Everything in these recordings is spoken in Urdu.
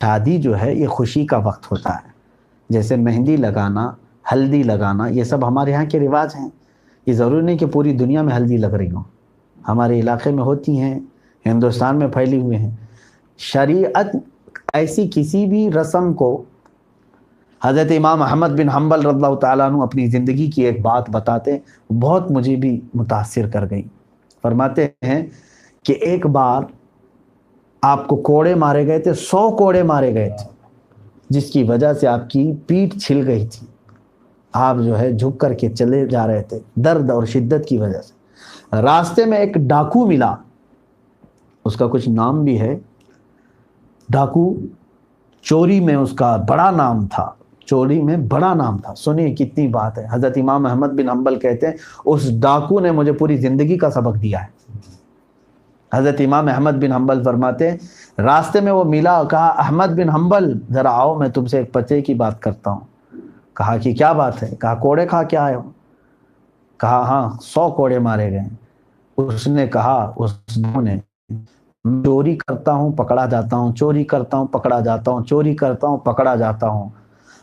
شادی جو ہے یہ خوشی کا وقت ہوتا ہے، جیسے مہندی لگانا، ہلدی لگانا، یہ سب ہمارے یہاں کے رواج ہیں۔ یہ ضروری نہیں کہ پوری دنیا میں ہلدی لگ رہی ہوں، ہمارے علاقے میں ہوتی ہیں، ہندوستان میں پھیلی ہوئے ہیں۔ شریعت ایسی کسی بھی رسم کو، حضرت امام احمد بن حنبل رضی اللہ تعالیٰ عنہ اپنی زندگی کی ایک بات بتاتے، بہت مجھے بھی متاثر کر گئی۔ فرماتے ہیں کہ ایک بار آپ کو کوڑے مارے گئے تھے، 100 کوڑے مارے گئے تھے، جس کی وجہ سے آپ کی پیٹھ چھل گئی تھی، آپ جو ہے جھک کر کے چلے جا رہے تھے درد اور شدت کی وجہ سے۔ راستے میں ایک ڈاکو ملا، اس کا کچھ نام بھی ہے، ڈاکو چوری میں اس کا بڑا نام تھا، چوری میں بڑا نام تھا۔ سنیے کتنی بات ہے، حضرت امام احمد بن حنبل کہتے ہیں اس ڈاکو نے مجھے پوری زندگی کا سبق دیا ہے۔ حضرت امام احمد بن حنبل فرماتے ہیں راستے میں وہ ملا، کہا احمد بن حنبل ذرا آؤ، میں تم سے ایک پتے کی بات کرتا ہوں۔ کہا کہ کیا بات ہے؟ کہا کوڑے کھا کے آئے ہو؟ کہا ہاں 100 کوڑے مارے گئے۔ اس نے کہا، اس نے چوری کرتا ہوں پکڑا جاتا ہوں، چوری کرتا ہوں پکڑا جاتا ہوں، چوری کرتا ہوں پکڑا جاتا ہوں،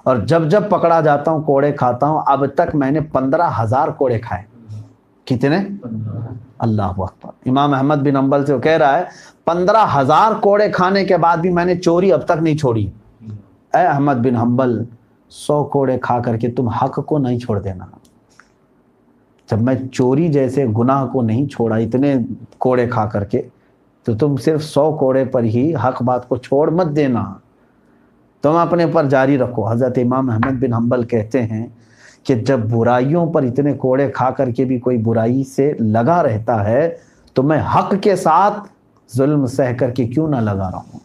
اور جب جب پکڑا جاتا ہوں کوڑے کھاتا ہوں۔ اب تک میں نے 15,000 کوڑے کھائے۔ کتنے؟ اللہ اکبر۔ امام احمد بن حنبل سے وہ کہہ رہا ہے 15,000 کوڑے کھانے کے بعد بھی میں نے چوری اب تک نہیں چھوڑی۔ اے احمد بن حنبل، 100 کوڑے کھا کر کے تم حق کو نہیں چھوڑ دینا۔ جب میں چوری جیسے گناہ کو نہیں چھوڑا اتنے کوڑے کھا کر کے، تو تم صرف 100 کوڑے پر ہی حق بات کو چھوڑ مت دینا، تم اپنے پر جاری رکھو۔ حضرت امام احمد بن حنبل کہتے ہیں کہ جب برائیوں پر اتنے کوڑے کھا کر کے بھی کوئی برائی سے لگا رہتا ہے، تو میں حق کے ساتھ ظلم سہ کر کے کیوں نہ لگا رہا ہوں۔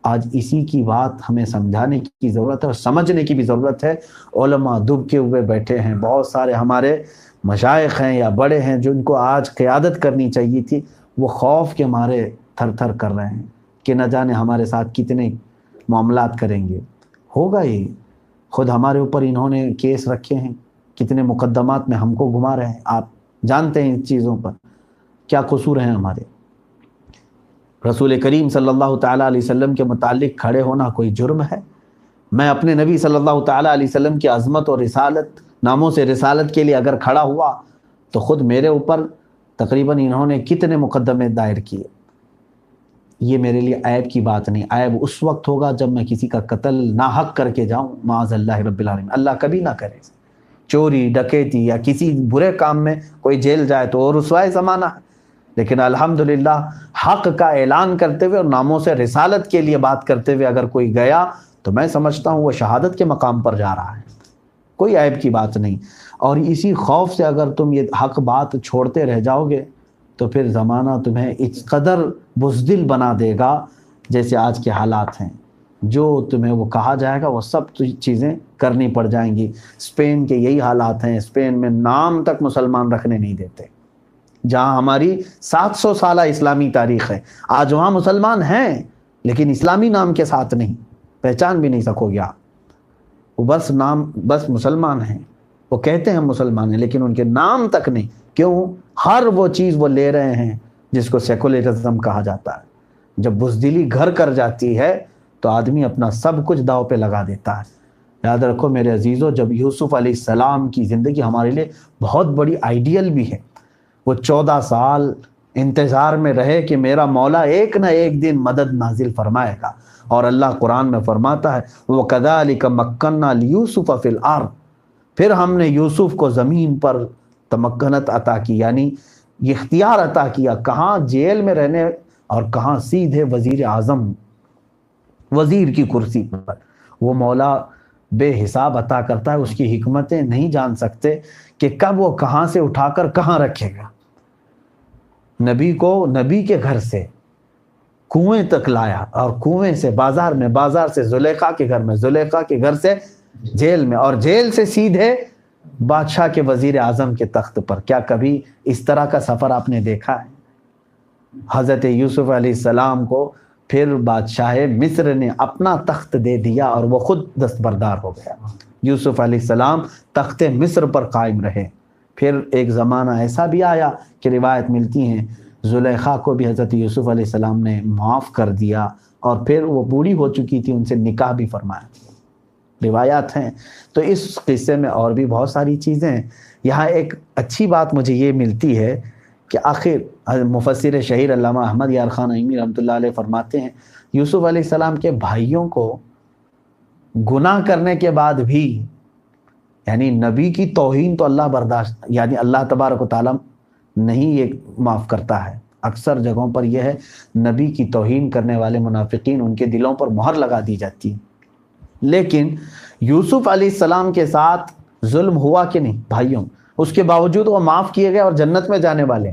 آج اسی کی بات ہمیں سمجھانے کی ضرورت ہے اور سمجھنے کی بھی ضرورت ہے۔ علماء دب کے ہوئے بیٹھے ہیں، بہت سارے ہمارے مشائخ ہیں یا بڑے ہیں جن کو آج قیادت کرنی چاہیے تھی، وہ خوف کے مارے تھر تھر کر رہے ہیں کہ نہ جانے ہمارے ساتھ کتنے معاملات کریں گے۔ ہوگا ہی، خود ہمارے اوپر انہوں نے کیس رکھے ہیں، کتنے مقدمات میں ہم کو گھما رہے ہیں، آپ جانتے ہیں ان چیزوں پر کیا قصور ہیں ہمارے۔ رسول کریم صلی اللہ تعالیٰ علیہ وسلم کے متعلق کھڑے ہونا کوئی جرم ہے؟ میں اپنے نبی صلی اللہ تعالیٰ علیہ وسلم کی عظمت اور رسالت، ناموں سے رسالت کے لیے اگر کھڑا ہوا تو خود میرے اوپر تقریباً انہوں نے کتنے مقدمے دائر کیے۔ یہ میرے لیے عیب کی بات نہیں، عیب اس وقت ہوگا جب میں کسی کا قتل ناحق کر کے جاؤں، معاذ اللہ رب العالمین، اللہ کبھی نہ کرے۔ چوری ڈکیتی یا کسی برے کام میں کوئی جیل جائے تو اور رسوائے زمانہ ہے، لیکن الحمدللہ حق کا اعلان کرتے ہوئے اور ناموں سے رسالت کے لیے بات کرتے ہوئے اگر کوئی گیا تو میں سمجھتا ہوں وہ شہادت کے مقام پر جا رہا ہے، کوئی عیب کی بات نہیں۔ اور اسی خوف سے اگر تم یہ حق بات چھوڑتے رہ جاؤ گے تو پھر زمانہ تمہیں اس قدر بزدل بنا دے گا جیسے آج کے حالات ہیں، جو تمہیں وہ کہا جائے گا وہ سب چیزیں کرنی پڑ جائیں گی۔ اسپین کے یہی حالات ہیں، اسپین میں نام تک مسلمان رکھنے نہیں دیتے، جہاں ہماری 700 سالہ اسلامی تاریخ ہے، آج وہاں مسلمان ہیں لیکن اسلامی نام کے ساتھ نہیں، پہچان بھی نہیں سکو گے آپ، وہ بس مسلمان ہیں، وہ کہتے ہیں مسلمان ہیں لیکن ان کے نام تک نہیں۔ کیوں؟ ہر وہ چیز وہ لے رہے ہیں جس کو سیکولرزم کہا جاتا ہے۔ جب بزدلی گھر کر جاتی ہے تو آدمی اپنا سب کچھ داؤ پہ لگا دیتا ہے۔ یاد رکھو میرے عزیزو، جب یوسف علیہ السلام کی زندگی ہمارے لیے بہت بڑی آئیڈیل بھی ہے، وہ 14 سال انتظار میں رہے کہ میرا مولا ایک نہ ایک دن مدد نازل فرمائے گا، اور اللہ قرآن میں فرماتا ہے وَكَذَلِكَ مَكَّنَّا لِيُوسُفَ فِي الْأَرْضِ، پھر ہم نے یوسف کو زمین پر تمکنت عطا کی، یعنی یہ اختیار عطا کیا، کہاں جیل میں رہنے اور کہاں سیدھے وزیر اعظم، وزیر کی کرسی پر۔ وہ مولا بے حساب عطا کرتا ہے، اس کی حکمتیں نہیں جان سکتے کہ کب وہ کہاں سے اٹھا کر کہاں رکھے گا۔ نبی کو نبی کے گھر سے کنویں تک لایا، اور کنویں سے بازار میں، بازار سے زلیخا کے گھر میں، زلیخا کے گھر سے جیل میں، اور جیل سے سیدھے بادشاہ کے وزیر اعظم کے تخت پر۔ کیا کبھی اس طرح کا سفر آپ نے دیکھا ہے؟ حضرت یوسف علیہ السلام کو پھر بادشاہ مصر نے اپنا تخت دے دیا اور وہ خود دستبردار ہو گیا۔ یوسف علیہ السلام تخت مصر پر قائم رہے۔ پھر ایک زمانہ ایسا بھی آیا کہ روایت ملتی ہیں زلیخا کو بھی حضرت یوسف علیہ السلام نے معاف کر دیا، اور پھر وہ بوڑھی ہو چکی تھی، ان سے نکاح بھی فرمایا، روایات ہیں۔ تو اس قصے میں اور بھی بہت ساری چیزیں ہیں۔ یہاں ایک اچھی بات مجھے یہ ملتی ہے کہ آخر مفسر شہیر علامہ احمد یار خان عیمی رحمۃ اللہ علیہ فرماتے ہیں یوسف علیہ السلام کے بھائیوں کو گناہ کرنے کے بعد بھی، یعنی نبی کی توہین تو اللہ برداشت، یعنی اللہ تبارک و تعالیٰ نہیں یہ معاف کرتا ہے۔ اکثر جگہوں پر یہ ہے، نبی کی توہین کرنے والے منافقین ان کے دلوں پر مہر لگا دی جاتی ہے، لیکن یوسف علیہ السلام کے ساتھ ظلم ہوا کہ نہیں بھائیوں، اس کے باوجود وہ معاف کیے گئے اور جنت میں جانے والے۔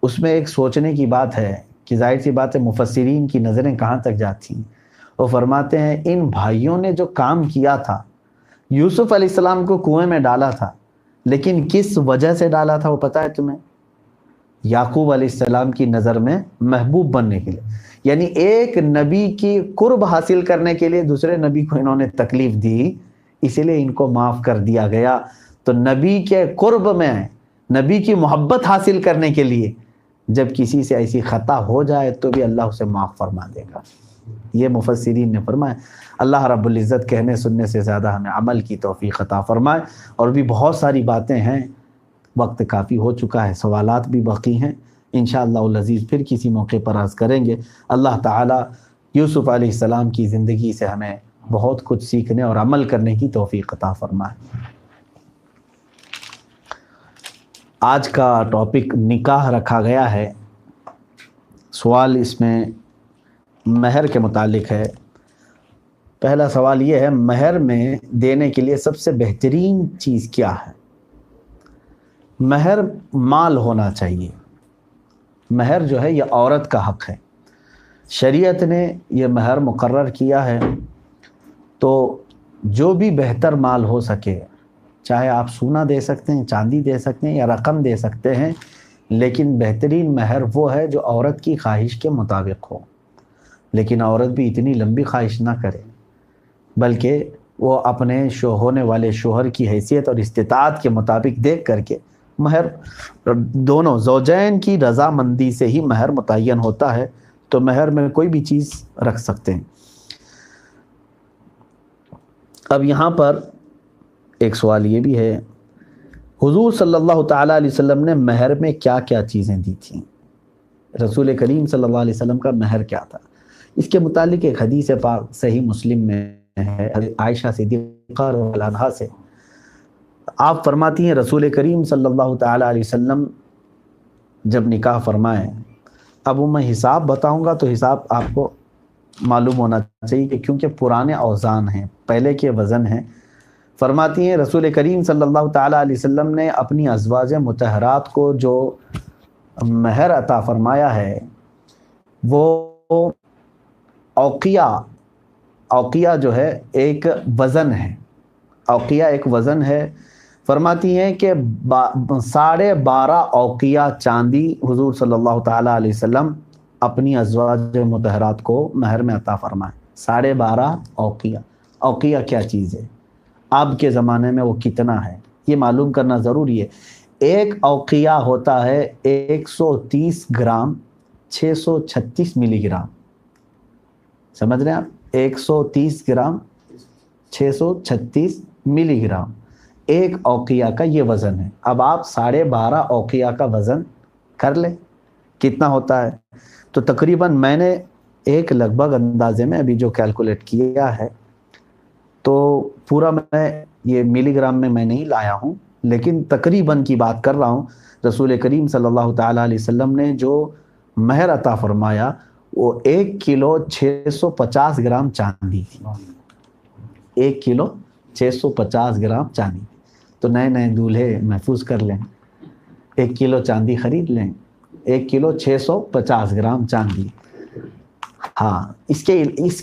اس میں ایک سوچنے کی بات ہے کہ ظاہر سی بات ہے مفسرین کی نظریں کہاں تک جاتی ہیں۔ وہ فرماتے ہیں ان بھائیوں نے جو کام کیا تھا، یوسف علیہ السلام کو کنویں میں ڈالا تھا، لیکن کس وجہ سے ڈالا تھا وہ پتہ ہے تمہیں؟ یعقوب علیہ السلام کی نظر میں محبوب بننے کے لیے، یعنی ایک نبی کی قرب حاصل کرنے کے لیے دوسرے نبی کو انہوں نے تکلیف دی، اسی لیے ان کو معاف کر دیا گیا۔ تو نبی کے قرب میں، نبی کی محبت حاصل کرنے کے لیے جب کسی سے ایسی خطا ہو جائے تو بھی اللہ اسے معاف فرما دے گا۔ یہ مفسرین نے فرمایا۔ اللہ رب العزت کہنے سننے سے زیادہ ہمیں عمل کی توفیق عطا فرمائے۔ اور بھی بہت ساری باتیں ہیں، وقت کافی ہو چکا ہے، سوالات بھی باقی ہیں، انشاءاللہ العزیز پھر کسی موقع پر عرض کریں گے۔ اللہ تعالیٰ یوسف علیہ السلام کی زندگی سے ہمیں بہت کچھ سیکھنے اور عمل کرنے کی توفیق عطا فرمائے۔ آج کا ٹاپک نکاح رکھا گیا ہے۔ سوال اس میں مہر کے متعلق ہے۔ پہلا سوال یہ ہے، مہر میں دینے کے لیے سب سے بہترین چیز کیا ہے؟ مہر مال ہونا چاہیے۔ مہر جو ہے یہ عورت کا حق ہے، شریعت نے یہ مہر مقرر کیا ہے۔ تو جو بھی بہتر مال ہو سکے، چاہے آپ سونا دے سکتے ہیں، چاندی دے سکتے ہیں یا رقم دے سکتے ہیں، لیکن بہترین مہر وہ ہے جو عورت کی خواہش کے مطابق ہو۔ لیکن عورت بھی اتنی لمبی خواہش نہ کرے، بلکہ وہ اپنے ہونے والے شوہر کی حیثیت اور استطاعت کے مطابق دیکھ کر کے مہر، دونوں زوجین کی رضامندی سے ہی مہر متعین ہوتا ہے۔ تو مہر میں کوئی بھی چیز رکھ سکتے ہیں۔ اب یہاں پر ایک سوال یہ بھی ہے، حضور صلی اللہ تعالیٰ علیہ وسلم نے مہر میں کیا کیا چیزیں دی تھیں؟ رسول کریم صلی اللہ علیہ وسلم کا مہر کیا تھا؟ اس کے متعلق ایک حدیث پاک صحیح مسلم میں ہے، عائشہ صدیقہ رضی اللہ عنہا سے۔ آپ فرماتی ہیں رسول کریم صلی اللہ تعالیٰ علیہ وسلم جب نکاح فرمائیں، اب وہ میں حساب بتاؤں گا تو حساب آپ کو معلوم ہونا چاہیے کہ کیونکہ پرانے اوزان ہیں، پہلے کے وزن ہیں۔ فرماتی ہیں رسول کریم صلی اللہ تعالیٰ علیہ وسلم نے اپنی ازواج مطہرات کو جو مہر عطا فرمایا ہے وہ اوقیہ جو ہے ایک وزن ہے، اوقیہ ایک وزن ہے۔ فرماتی ہیں کہ 12.5 اوقیہ چاندی حضور صلی اللہ تعالیٰ علیہ وسلم اپنی ازواج مطہرات کو مہر میں عطا فرمائے۔ 12.5 اوقیہ۔ اوقیہ کیا چیز ہے؟ اب کے زمانے میں وہ کتنا ہے یہ معلوم کرنا ضروری ہے۔ ایک اوقیہ ہوتا ہے 130 گرام 636 ملی گرام، سمجھ رہے ہیں آپ؟ 130 گرام 636 ملی گرام ایک اوقیہ کا یہ وزن ہے۔ اب آپ 12.5 اوقیہ کا وزن کر لیں کتنا ہوتا ہے۔ تو تقریباً میں نے ایک لگ بھگ اندازے میں ابھی جو کیلکولیٹ کیا ہے، تو پورا میں یہ ملی گرام میں نہیں لایا ہوں، لیکن تقریباً کی بات کر رہا ہوں۔ رسول کریم صلی اللہ تعالیٰ علیہ وسلم نے جو مہر عطا فرمایا وہ 1 کلو 650 گرام چاندی تھی۔ 1 کلو 650 گرام چاندی۔ تو نئے نئے دولہے محفوظ کر لیں، 1 کلو چاندی خرید لیں، 1 کلو 650 گرام چاندی۔ ہاں، اس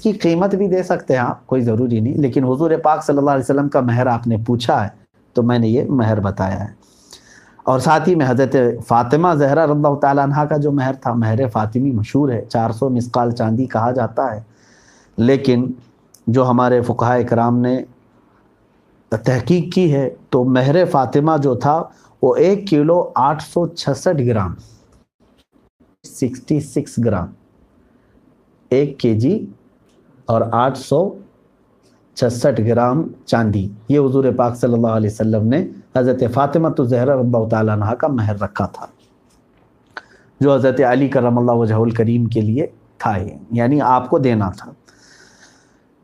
کی قیمت بھی دے سکتے ہیں آپ، کوئی ضروری نہیں، لیکن حضور پاک صلی اللہ علیہ وسلم کا مہر آپ نے پوچھا ہے تو میں نے یہ مہر بتایا ہے۔ اور ساتھ ہی میں حضرت فاطمہ زہرا رضی اللہ تعالیٰ عنہ کا جو مہر تھا، مہر فاطمی مشہور ہے، 400 مسقال چاندی کہا جاتا ہے، لیکن جو ہمارے فقہاء کرام نے تحقیق کی ہے تو مہر فاطمہ جو تھا وہ 1 کلو 866 گرام 66 گرام 1 kg اور 866 گرام چاندی، یہ حضور پاک صلی اللہ علیہ وسلم نے حضرت فاطمہ الزہرا رضی اللہ تعالیٰ عنہا کا مہر رکھا تھا، جو حضرت علی کرم اللہ وجہہ الکریم کے لیے تھا، یعنی آپ کو دینا تھا۔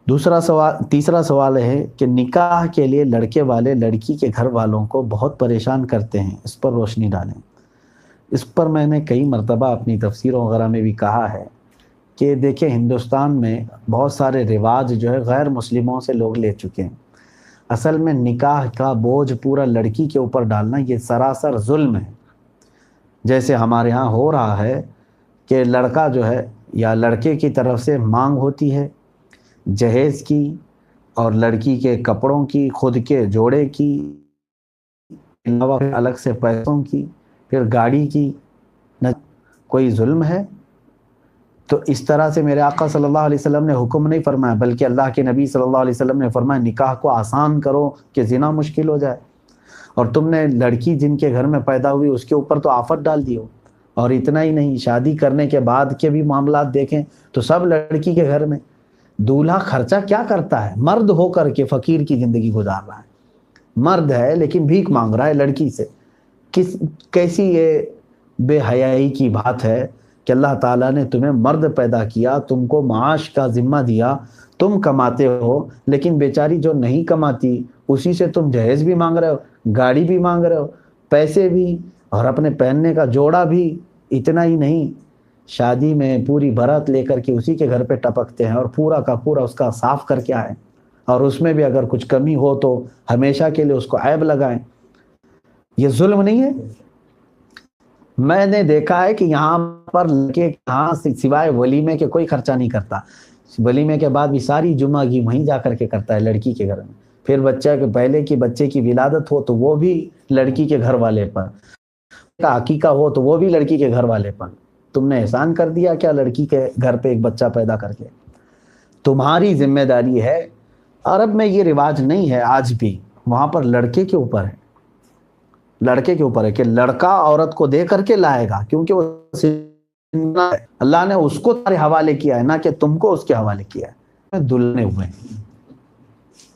تیسرا سوال ہے کہ نکاح کے لیے لڑکے والے لڑکی کے گھر والوں کو بہت پریشان کرتے ہیں، اس پر روشنی ڈالیں۔ اس پر میں نے کئی مرتبہ اپنی تفسیروں وغیرہ میں بھی کہا ہے کہ دیکھیں ہندوستان میں بہت سارے رواج جو ہے غیر مسلموں سے لوگ لے چکے ہیں۔ اصل میں نکاح کا بوجھ پورا لڑکی کے اوپر ڈالنا یہ سراسر ظلم ہے۔ جیسے ہمارے ہاں ہو رہا ہے کہ لڑکا جو ہے یا لڑکے کی طرف سے مانگ ہوتی ہے جہیز کی اور لڑکی کے کپڑوں کی، خود کے جوڑے کی، علاوہ الگ سے پیسوں کی، پھر گاڑی کی، کوئی ظلم ہے؟ تو اس طرح سے میرے آقا صلی اللہ علیہ وسلم نے حکم نہیں فرمایا، بلکہ اللہ کے نبی صلی اللہ علیہ وسلم نے فرمایا نکاح کو آسان کرو کہ زنا مشکل ہو جائے۔ اور تم نے لڑکی جن کے گھر میں پیدا ہوئی اس کے اوپر تو آفت ڈال دی ہو۔ اور اتنا ہی نہیں، شادی کرنے کے بعد کے بھی معاملات دیکھیں تو سب لڑکی کے گھر میں دولہا خرچہ کیا کرتا ہے؟ مرد ہو کر کے فقیر کی زندگی گزار رہا ہے، مرد ہے لیکن بھیک مانگ رہا ہے لڑکی سے۔ کیسی یہ بے حیائی کی بات ہے کہ اللہ تعالیٰ نے تمہیں مرد پیدا کیا، تم کو معاش کا ذمہ دیا، تم کماتے ہو، لیکن بیچاری جو نہیں کماتی اسی سے تم جہیز بھی مانگ رہے ہو، گاڑی بھی مانگ رہے ہو، پیسے بھی، اور اپنے پہننے کا جوڑا بھی۔ اتنا ہی نہیں، شادی میں پوری بارات لے کر کے اسی کے گھر پہ ٹپکتے ہیں اور پورا کا پورا اس کا صاف کر کے آئیں، اور اس میں بھی اگر کچھ کمی ہو تو ہمیشہ کے لیے اس کو عیب لگائیں۔ یہ ظلم نہیں ہے؟ میں نے دیکھا ہے کہ یہاں پر لڑکے یہاں سوائے ولیمے کے کوئی خرچہ نہیں کرتا، ولیمے کے بعد بھی ساری جمعہ کی وہیں جا کر کے کرتا ہے لڑکی کے گھر میں۔ پھر بچہ کے پہلے کی بچے کی ولادت ہو تو وہ بھی لڑکی کے گھر والے پر، کا عقیقہ ہو تو وہ بھی لڑکی کے گھر والے پر۔ تم نے احسان کر دیا کیا لڑکی کے گھر پہ ایک بچہ پیدا کر کے؟ تمہاری ذمہ داری ہے۔ عرب میں یہ رواج نہیں ہے آج بھی، وہاں پر لڑکے کے اوپر ہے، لڑکے کے اوپر ہے کہ لڑکا عورت کو دے کر کے لائے گا، کیونکہ وہ اللہ نے اس کو تمہارے حوالے کیا ہے، نہ کہ تم کو اس کے حوالے کیا ہے۔ دلہنے ہوئے ہیں،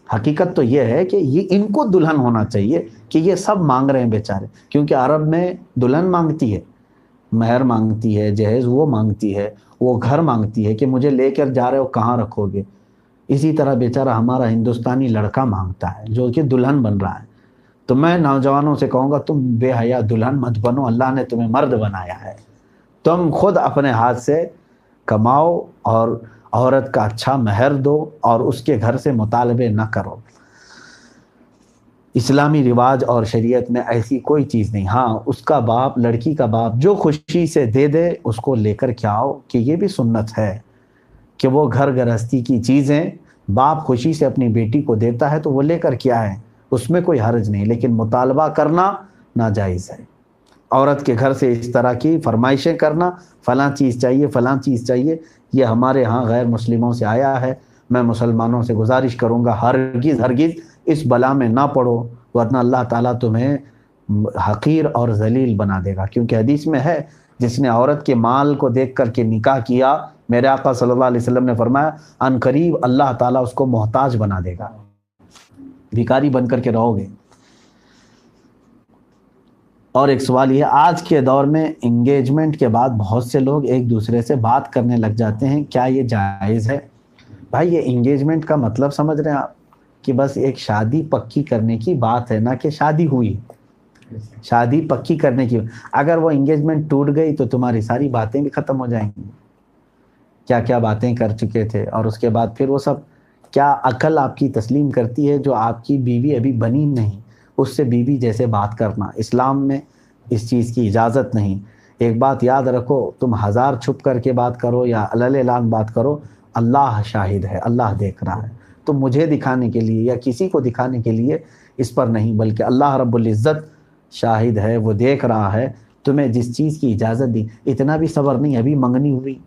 حقیقت تو یہ ہے کہ یہ ان کو دلہن ہونا چاہیے کہ یہ سب مانگ رہے ہیں بیچارے، کیونکہ عرب میں دلہن مانگتی ہے، مہر مانگتی ہے، جہیز وہ مانگتی ہے، وہ گھر مانگتی ہے کہ مجھے لے کر جا رہے ہو کہاں رکھو گے۔ اسی طرح بیچارہ ہمارا ہندوستانی لڑکا مانگتا ہے جو کہ دلہن بن رہا ہے۔ تو میں نوجوانوں سے کہوں گا تم بے حیا دلہن مت بنو، اللہ نے تمہیں مرد بنایا ہے، تم خود اپنے ہاتھ سے کماؤ اور عورت کا اچھا مہر دو اور اس کے گھر سے مطالبے نہ کرو۔ اسلامی رواج اور شریعت میں ایسی کوئی چیز نہیں۔ ہاں اس کا باپ، لڑکی کا باپ جو خوشی سے دے دے اس کو لے کر کے آؤ، کہ یہ بھی سنت ہے کہ وہ گھر گرہستی کی چیزیں باپ خوشی سے اپنی بیٹی کو دیتا ہے تو وہ لے کر کے آئے، اس میں کوئی حرج نہیں، لیکن مطالبہ کرنا ناجائز ہے۔ عورت کے گھر سے اس طرح کی فرمائشیں کرنا، فلاں چیز چاہیے فلاں چیز چاہیے، یہ ہمارے ہاں غیر مسلموں سے آیا ہے۔ میں مسلمانوں سے گزارش کروں گا ہرگز ہرگز اس بلا میں نہ پڑو، ورنہ اللہ تعالیٰ تمہیں حقیر اور ذلیل بنا دے گا، کیونکہ حدیث میں ہے جس نے عورت کے مال کو دیکھ کر کے نکاح کیا، میرے آقا صلی اللہ علیہ وسلم نے فرمایا ان قریب اللہ تعالیٰ اس کو محتاج بنا دے گا، بھکاری بن کر کے رہو گے۔ اور ایک سوال یہ، آج کے دور میں انگیجمنٹ کے بعد بہت سے لوگ ایک دوسرے سے بات کرنے لگ جاتے ہیں، کیا یہ جائز ہے؟ بھائی یہ انگیجمنٹ کا مطلب سمجھ رہے ہیں آپ کہ بس ایک شادی پکی کرنے کی بات ہے، نہ کہ شادی ہوئی، شادی پکی کرنے کی۔ اگر وہ انگیجمنٹ ٹوٹ گئی تو تمہاری ساری باتیں بھی ختم ہو جائیں گی، کیا کیا باتیں کر چکے تھے، اور اس کے بعد پھر وہ سب کیا عقل آپ کی تسلیم کرتی ہے جو آپ کی بیوی ابھی بنی نہیں، اس سے بیوی جیسے بات کرنا، اسلام میں اس چیز کی اجازت نہیں۔ ایک بات یاد رکھو، تم 1000 چھپ کر کے بات کرو یا علل اعلان بات کرو، اللہ شاہد ہے، اللہ دیکھ رہا ہے۔ تو مجھے دکھانے کے لیے یا کسی کو دکھانے کے لیے اس پر نہیں، بلکہ اللہ رب العزت شاہد ہے، وہ دیکھ رہا ہے تمہیں جس چیز کی اجازت دی۔ اتنا بھی صبر نہیں، ابھی منگنی ہوئی،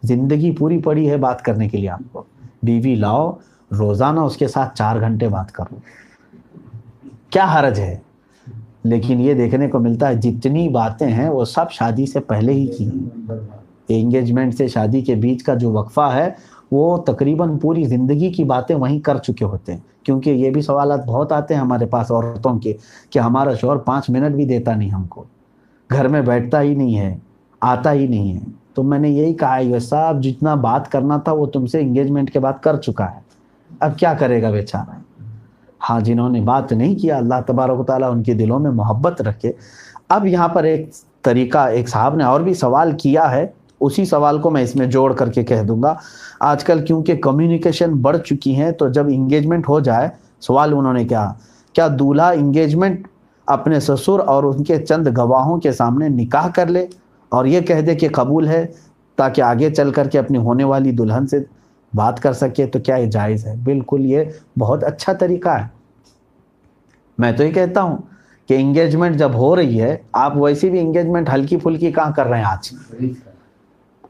زندگی پوری پڑی ہے بات کرنے کے لیے آپ کو۔ بیوی لاؤ، روزانہ اس کے ساتھ 4 گھنٹے بات کرو، کیا حرج ہے؟ لیکن یہ دیکھنے کو ملتا ہے جتنی باتیں ہیں وہ سب شادی سے پہلے ہی کی، انگیجمنٹ سے شادی کے بیچ کا جو وقفہ ہے وہ تقریباً پوری زندگی کی باتیں وہیں کر چکے ہوتے ہیں. کیونکہ یہ بھی سوالات بہت آتے ہیں ہمارے پاس عورتوں کے کہ ہمارا شوہر 5 منٹ بھی دیتا نہیں ہم کو، گھر میں بیٹھتا ہی نہیں ہے، آتا ہی نہیں ہے. تو میں نے یہی کہا ہے صاحب جتنا بات کرنا تھا وہ تم سے انگیجمنٹ کے بعد کر چکا ہے، اب کیا کرے گا بیچارہ. ہاں جنہوں نے بات نہیں کیا اللہ تبارک و تعالیٰ ان کے دلوں میں محبت رکھے. اب یہاں پر ایک طریقہ، ایک صاحب نے اور بھی سوال کیا ہے، اسی سوال کو میں اس میں جوڑ کر کے کہہ دوں گا. آج کل کیونکہ کمیونیکیشن بڑھ چکی ہیں تو جب انگیجمنٹ ہو جائے، سوال انہوں نے کیا دولہا انگیجمنٹ اپنے سسر اور ان کے چند گواہوں کے سامنے نکاح کر لے اور یہ کہہ دے کہ قبول ہے تاکہ آگے چل کر کے اپنی ہونے والی دلہن سے بات کر سکے، تو کیا یہ جائز ہے؟ بالکل یہ بہت اچھا طریقہ ہے. میں تو یہ کہتا ہوں کہ انگیجمنٹ جب ہو رہی ہے، آپ ویسی بھی انگیجمنٹ ہلکی پھلکی کہاں کر رہے ہیں آج،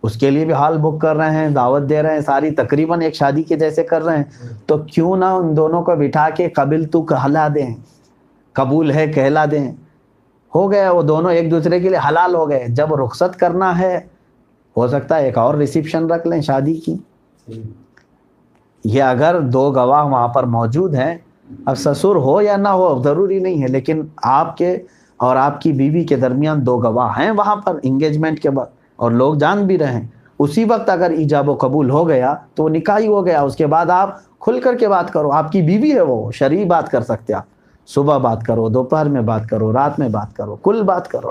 اس کے لیے بھی ہال بک کر رہے ہیں، دعوت دے رہے ہیں، ساری تقریباً ایک شادی کے جیسے کر رہے ہیں. تو کیوں نہ ان دونوں کو بٹھا کے قبل تو کہلا دیں، قبول ہے کہلا دیں. ہو گیا، وہ دونوں ایک دوسرے کے لیے حلال ہو گئے. جب رخصت کرنا ہے ہو سکتا ہے ایک اور ریسیپشن رکھ لیں شادی کی. یہ اگر 2 گواہ وہاں پر موجود ہیں، اب سسر ہو یا نہ ہو ضروری نہیں ہے، لیکن آپ کے اور آپ کی بیوی کے درمیان 2 گواہ ہیں وہاں پر انگیجمنٹ کے بعد، اور لوگ جان بھی رہے ہیں. اسی وقت اگر ایجاب و قبول ہو گیا تو وہ نکاح ہی ہو گیا. اس کے بعد آپ کھل کر کے بات کرو، آپ کی بیوی ہے وہ شرعی بات کر سکتے. آپ صبح بات کرو، دوپہر میں بات کرو، رات میں بات کرو، کل بات کرو.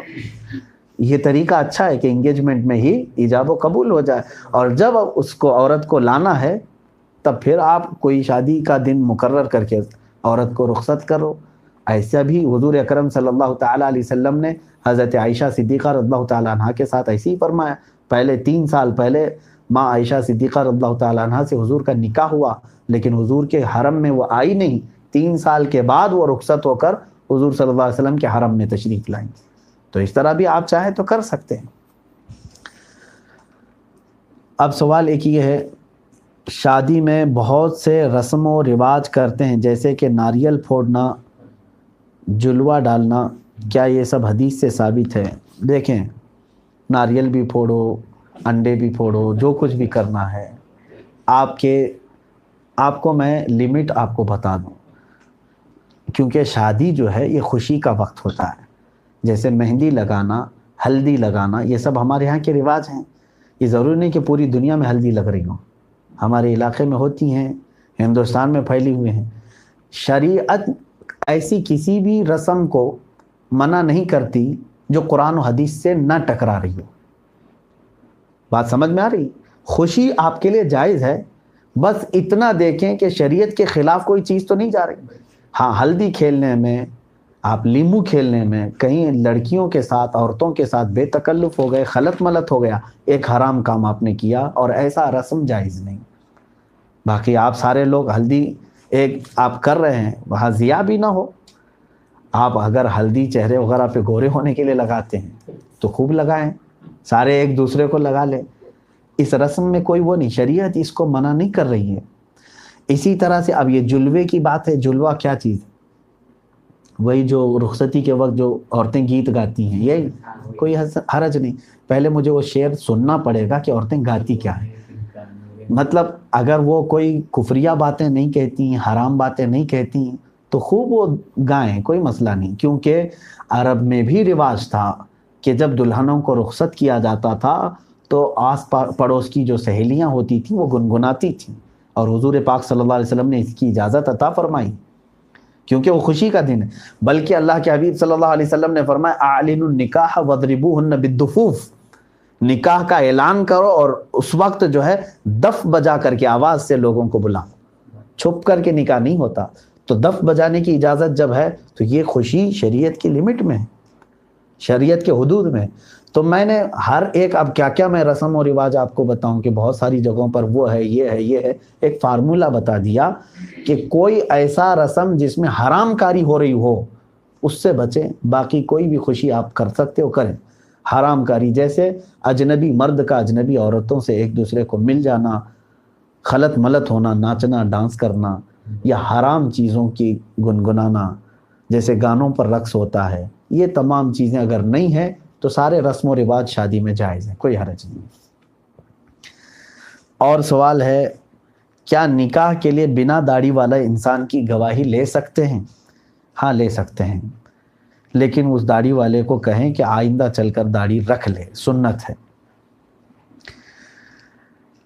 یہ طریقہ اچھا ہے کہ انگیجمنٹ میں ہی ایجاب و قبول ہو جائے. اور جب اس کو عورت کو لانا ہے تب پھر آپ کوئی شادی کا دن مقرر کر کے عورت کو رخصت کرو. ایسا بھی حضور اکرم صلی اللہ تعالیٰ علیہ وسلم نے حضرت عائشہ صدیقہ رضی اللہ تعالیٰ عنہ کے ساتھ ایسے ہی فرمایا. پہلے 3 سال پہلے ماں عائشہ صدیقہ رضی اللہ تعالیٰ عنہ سے حضور کا نکاح ہوا، لیکن حضور کے حرم میں وہ آئی نہیں. 3 سال کے بعد وہ رخصت ہو کر حضور صلی اللہ علیہ وسلم کے حرم میں تشریف لائیں. تو اس طرح بھی آپ چاہیں تو کر سکتے ہیں. اب سوال ایک یہ ہے، شادی میں بہت سے رسم و رواج کرتے ہیں جیسے کہ ناریل پھوڑنا، جلوہ ڈالنا، کیا یہ سب حدیث سے ثابت ہے؟ دیکھیں، ناریل بھی پھوڑو، انڈے بھی پھوڑو، جو کچھ بھی کرنا ہے آپ کو میں لمٹ آپ کو بتا دوں، کیونکہ شادی جو ہے یہ خوشی کا وقت ہوتا ہے. جیسے مہندی لگانا، ہلدی لگانا، یہ سب ہمارے یہاں کے رواج ہیں. یہ ضروری نہیں کہ پوری دنیا میں ہلدی لگ رہی ہوں، ہمارے علاقے میں ہوتی ہیں، ہندوستان میں پھیلی ہوئے ہیں. شریعت ایسی کسی بھی رسم کو منع نہیں کرتی جو قرآن و حدیث سے نہ ٹکرا رہی ہو. بات سمجھ میں آ رہی؟ خوشی آپ کے لیے جائز ہے، بس اتنا دیکھیں کہ شریعت کے خلاف کوئی چیز تو نہیں جا رہی. ہاں، ہلدی کھیلنے میں، آپ لیمو کھیلنے میں، کہیں لڑکیوں کے ساتھ، عورتوں کے ساتھ بے تکلف ہو گئے، خلط ملط ہو گیا، ایک حرام کام آپ نے کیا، اور ایسا رسم جائز نہیں. باقی آپ سارے لوگ ہلدی ایک آپ کر رہے ہیں، وہاں ضیاء بھی نہ ہو. آپ اگر ہلدی چہرے وغیرہ پہ گورے ہونے کے لیے لگاتے ہیں تو خوب لگائیں، سارے ایک دوسرے کو لگا لیں. اس رسم میں کوئی وہ نہیں، شریعت اس کو منع نہیں کر رہی ہے. اسی طرح سے اب یہ جلوے کی بات ہے، جلوہ کیا چیز؟ وہی جو رخصتی کے وقت جو عورتیں گیت گاتی ہیں، یہی کوئی حرج نہیں. پہلے مجھے وہ شعر سننا پڑے گا کہ عورتیں گاتی کیا ہیں. مطلب اگر وہ کوئی کفریہ باتیں نہیں کہتی ہیں، حرام باتیں نہیں کہتی ہیں تو خوب وہ گائیں، کوئی مسئلہ نہیں. کیونکہ عرب میں بھی رواج تھا کہ جب دلہنوں کو رخصت کیا جاتا تھا تو آس پڑوس کی جو سہیلیاں ہوتی تھیں وہ گنگناتی تھیں، اور حضور پاک صلی اللہ علیہ وسلم نے اس کی اجازت عطا فرمائی کیونکہ وہ خوشی کا دن ہے. بلکہ اللہ کے حبیب صلی اللہ علیہ وسلم نے فرمایا اعلنوا النکاح واضربوهن بالدفوف، نکاح کا اعلان کرو اور اس وقت جو ہے دف بجا کر کے آواز سے لوگوں کو بلاؤ. چھپ کر کے نکاح نہیں ہوتا. تو دف بجانے کی اجازت جب ہے تو یہ خوشی شریعت کی لمٹ میں ہے، شریعت کے حدود میں. تو میں نے ہر ایک، اب کیا کیا میں رسم و رواج آپ کو بتاؤں کہ بہت ساری جگہوں پر وہ ہے، یہ ہے، یہ ہے. ایک فارمولہ بتا دیا کہ کوئی ایسا رسم جس میں حرام کاری ہو رہی ہو اس سے بچیں. باقی کوئی بھی خوشی آپ کر سکتے ہو کریں. حرام کاری جیسے اجنبی مرد کا اجنبی عورتوں سے ایک دوسرے کو مل جانا، خلط ملط ہونا، ناچنا، ڈانس کرنا، یا حرام چیزوں کی گنگنانا جیسے گانوں پر رقص ہوتا ہے، یہ تمام چیزیں اگر نہیں ہیں تو سارے رسم و رواج شادی میں جائز ہیں، کوئی حرج نہیں. اور سوال ہے، کیا نکاح کے لیے بنا داڑھی والا انسان کی گواہی لے سکتے ہیں؟ ہاں لے سکتے ہیں، لیکن اس داڑھی والے کو کہیں کہ آئندہ چل کر داڑھی رکھ لے، سنت ہے۔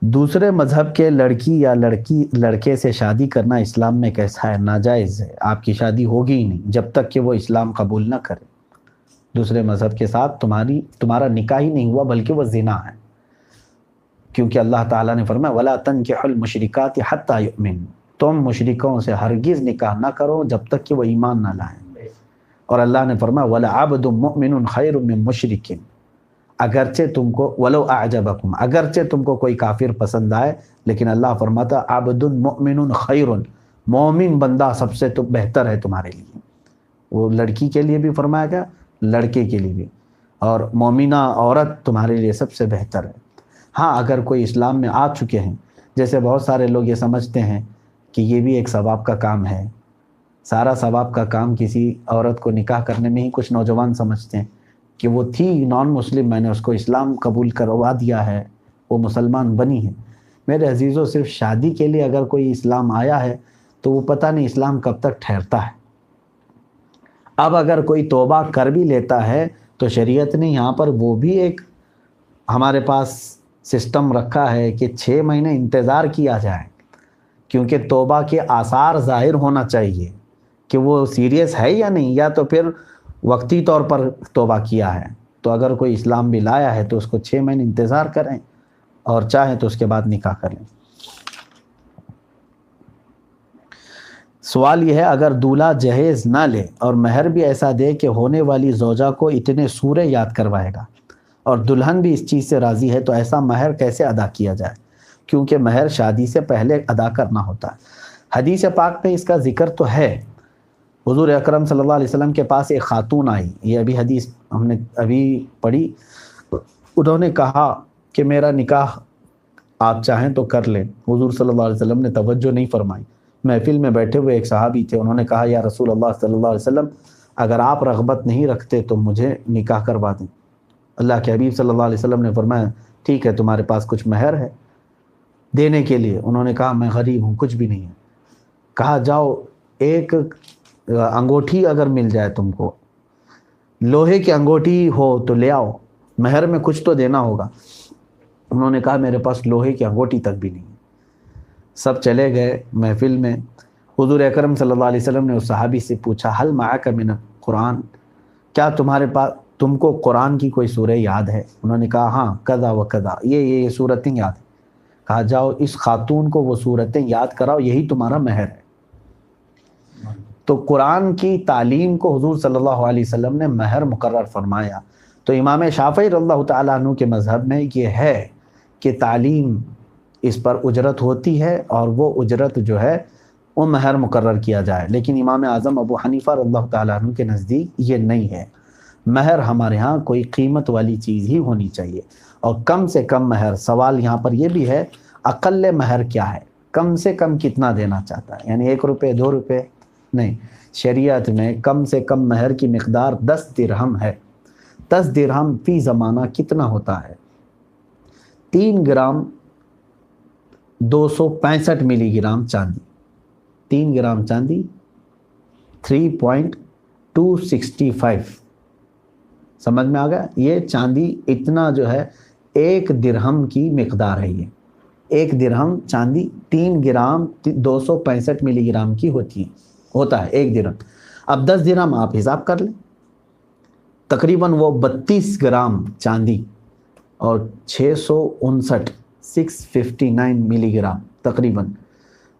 دوسرے مذہب کے لڑکی یا لڑکے سے شادی کرنا اسلام میں کیسا ہے؟ ناجائز ہے، آپ کی شادی ہوگی ہی نہیں جب تک کہ وہ اسلام قبول نہ کرے۔ دوسرے مذہب کے ساتھ تمہارا نکاح ہی نہیں ہوا، بلکہ وہ زنا ہے، کیونکہ اللہ تعالیٰ نے فرمایا وَلَا تَنْكِحُوا الْمُشْرِكَاتِ حَتَّى يُؤْمِنْ، تم مشرکوں سے ہرگز نکاح نہ کرو جب تک کہ وہ ایمان نہ لائیں۔ اور اللہ نے فرمایا وَلَعَبْدٌ مُؤْمِنٌ خَيْرٌ مِّن مُشْرِكٍ، اگرچہ تم کو وَلَوْ أَعْجَبَكُمْ، اگرچہ تم کو کوئی کافر پسند آئے، لیکن اللہ فرماتا عبد مؤمن خیر، مومن بندہ سب سے تو بہتر ہے تمہارے لیے۔ وہ لڑکی کے لیے بھی فرمایا گیا، لڑکے کے لیے بھی، اور مومنہ عورت تمہارے لیے سب سے بہتر ہے۔ ہاں اگر کوئی اسلام میں آ چکے ہیں، جیسے بہت سارے لوگ یہ سمجھتے ہیں کہ یہ بھی ایک ثواب کا کام ہے، سارا ثواب کا کام کسی عورت کو نکاح کرنے میں ہی کچھ نوجوان سمجھتے ہیں کہ وہ تھی نان مسلم، میں نے اس کو اسلام قبول کروا دیا ہے، وہ مسلمان بنی ہے۔ میرے عزیزوں، صرف شادی کے لیے اگر کوئی اسلام آیا ہے تو وہ پتہ نہیں اسلام کب تک ٹھہرتا ہے۔ اب اگر کوئی توبہ کر بھی لیتا ہے تو شریعت نے یہاں پر وہ بھی ایک ہمارے پاس سسٹم رکھا ہے کہ 6 مہینے انتظار کیا جائے، کیونکہ توبہ کے آثار ظاہر ہونا چاہیے کہ وہ سیریس ہے یا نہیں، یا تو پھر وقتی طور پر توبہ کیا ہے۔ تو اگر کوئی اسلام بھی لایا ہے تو اس کو 6 مہینے انتظار کریں، اور چاہیں تو اس کے بعد نکاح کر لیں۔ سوال یہ ہے، اگر دولہا جہیز نہ لے اور مہر بھی ایسا دے کہ ہونے والی زوجہ کو اتنے سورے یاد کروائے گا اور دلہن بھی اس چیز سے راضی ہے، تو ایسا مہر کیسے ادا کیا جائے؟ کیونکہ مہر شادی سے پہلے ادا کرنا ہوتا ہے۔ حدیث پاک میں اس کا ذکر تو ہے۔ حضور اکرم صلی اللہ علیہ وسلم کے پاس ایک خاتون آئی، یہ ابھی حدیث ہم نے ابھی پڑھی، انہوں نے کہا کہ میرا نکاح آپ چاہیں تو کر لیں۔ حضور صلی اللہ علیہ وسلم نے توجہ نہیں فرمائی۔ محفل میں بیٹھے ہوئے ایک صحابی تھے، انہوں نے کہا یا رسول اللہ صلی اللہ علیہ وسلم، اگر آپ رغبت نہیں رکھتے تو مجھے نکاح کروا دیں۔ اللہ کے حبیب صلی اللہ علیہ وسلم نے فرمایا ٹھیک ہے، تمہارے پاس کچھ مہر ہے دینے کے لیے؟ انہوں نے کہا میں غریب ہوں، کچھ بھی نہیں ہے۔ کہا جاؤ ایک انگوٹھی اگر مل جائے تم کو، لوہے کی انگوٹھی ہو تو لے آؤ، مہر میں کچھ تو دینا ہوگا۔ انہوں نے کہا میرے پاس لوہے کی انگوٹھی تک بھی نہیں۔ سب چلے گئے محفل میں۔ حضور اکرم صلی اللہ علیہ وسلم نے اس صحابی سے پوچھا حل معک من القرآن، کیا تمہارے پاس تم کو قرآن کی کوئی سورہ یاد ہے؟ انہوں نے کہا ہاں کذا و کذا، یہ سورتیں یاد ہیں۔ کہا جاؤ اس خاتون کو وہ سورتیں یاد کراؤ، یہی تمہارا مہر ہے۔ تو قرآن کی تعلیم کو حضور صلی اللہ علیہ وسلم نے مہر مقرر فرمایا۔ تو امام شافعی رضی اللہ تعالیٰ عنہ کے مذہب میں یہ ہے کہ تعلیم اس پر اجرت ہوتی ہے، اور وہ اجرت جو ہے وہ مہر مقرر کیا جائے۔ لیکن امام اعظم ابو حنیفہ رضی اللہ تعالیٰ عنہ کے نزدیک یہ نہیں ہے۔ مہر ہمارے ہاں کوئی قیمت والی چیز ہی ہونی چاہیے، اور کم سے کم مہر، سوال یہاں پر یہ بھی ہے اقل مہر کیا ہے، کم سے کم کتنا دینا چاہتا ہے، یعنی 1 روپے 2 روپے نہیں۔ شریعت میں کم سے کم مہر کی مقدار 10 درہم ہے۔ 10 درہم فی زمانہ کتنا ہوتا ہے؟ 3 گرام 265 ملی گرام چاندی۔ 3 گرام چاندی 3.265، سمجھ میں آ گیا؟ یہ چاندی اتنا جو ہے 1 درہم کی مقدار ہے۔ یہ 1 درہم چاندی 3 گرام 265 ملی گرام کی ہوتا ہے 1 درہم۔ اب 10 درہم آپ حساب کر لیں، تقریباً وہ 32 گرام چاندی اور 659 ملی گرام، تقریباً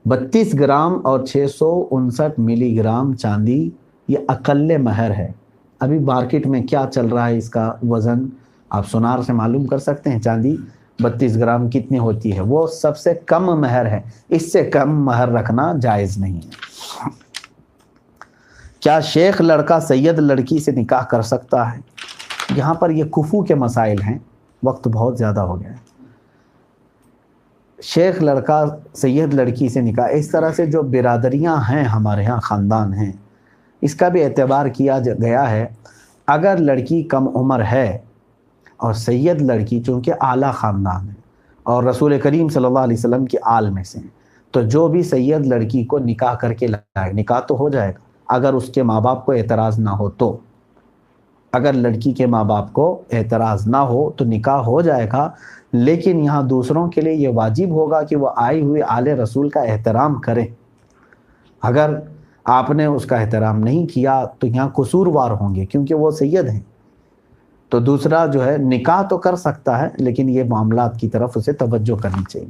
32 گرام اور 659 ملی گرام چاندی، یہ اقل مہر ہے۔ ابھی مارکیٹ میں کیا چل رہا ہے اس کا وزن آپ سونار سے معلوم کر سکتے ہیں، چاندی 32 گرام کتنی ہوتی ہے، وہ سب سے کم مہر ہے۔ اس سے کم مہر رکھنا جائز نہیں ہے۔ کیا شیخ لڑکا سید لڑکی سے نکاح کر سکتا ہے؟ یہاں پر یہ کفو کے مسائل ہیں، وقت بہت زیادہ ہو گیا ہے۔ شیخ لڑکا سید لڑکی سے نکاح، اس طرح سے جو برادریاں ہیں ہمارے ہاں، خاندان ہیں، اس کا بھی اعتبار کیا گیا ہے۔ اگر لڑکی کم عمر ہے اور سید لڑکی چونکہ اعلیٰ خاندان ہے اور رسول کریم صلی اللہ علیہ وسلم کی آل میں سے ہیں۔ تو جو بھی سید لڑکی کو نکاح کر کے لائے، نکاح تو ہو جائے گا اگر اس کے ماں باپ کو اعتراض نہ ہو تو، اگر لڑکی کے ماں باپ کو اعتراض نہ ہو تو نکاح ہو جائے گا، لیکن یہاں دوسروں کے لیے یہ واجب ہوگا کہ وہ آئی ہوئی آل رسول کا احترام کریں۔ اگر آپ نے اس کا احترام نہیں کیا تو یہاں قصوروار ہوں گے، کیونکہ وہ سید ہیں۔ تو دوسرا جو ہے نکاح تو کر سکتا ہے، لیکن یہ معاملات کی طرف اسے توجہ کرنی چاہیے۔